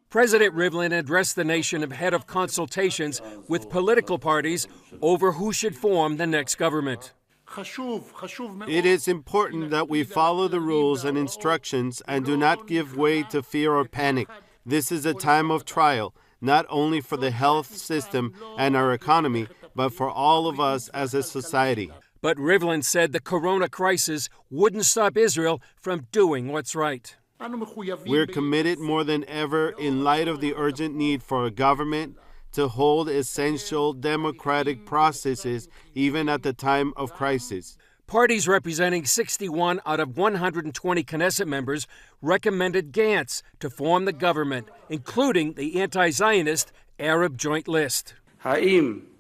President Rivlin addressed the nation ahead of consultations with political parties over who should form the next government. It is important that we follow the rules and instructions and do not give way to fear or panic. This is a time of trial, not only for the health system and our economy, but for all of us as a society. But Rivlin said the corona crisis wouldn't stop Israel from doing what's right. We're committed more than ever in light of the urgent need for a government to hold essential democratic processes even at the time of crisis. Parties representing 61 out of 120 Knesset members recommended Gantz to form the government, including the anti-Zionist Arab Joint List.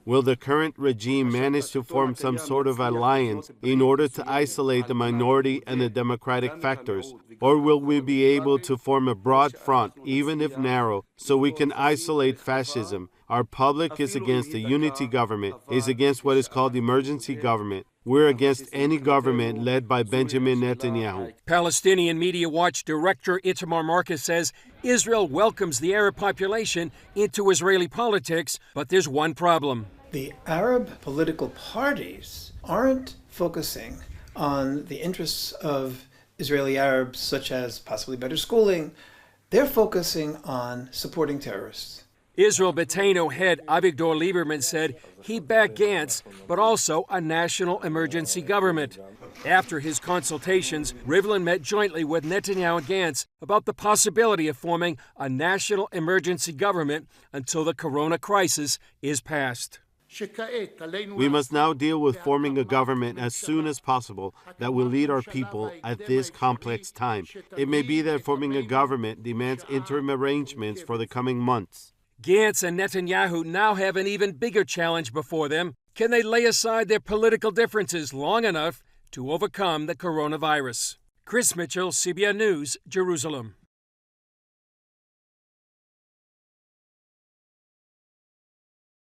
Will the current regime manage to form some sort of alliance in order to isolate the minority and the democratic factors? Or will we be able to form a broad front, even if narrow, so we can isolate fascism? Our public is against the unity government, is against what is called emergency government. We're against any government led by Benjamin Netanyahu. Palestinian Media Watch Director Itamar Marcus says Israel welcomes the Arab population into Israeli politics, but there's one problem. The Arab political parties aren't focusing on the interests of Israeli Arabs, such as possibly better schooling. They're focusing on supporting terrorists. Israel Beiteinu head Avigdor Lieberman said he backed Gantz, but also a national emergency government. After his consultations, Rivlin met jointly with Netanyahu and Gantz about the possibility of forming a national emergency government until the corona crisis is past. We must now deal with forming a government as soon as possible that will lead our people at this complex time. It may be that forming a government demands interim arrangements for the coming months. Gantz and Netanyahu now have an even bigger challenge before them. Can they lay aside their political differences long enough to overcome the coronavirus? Chris Mitchell, CBN News, Jerusalem.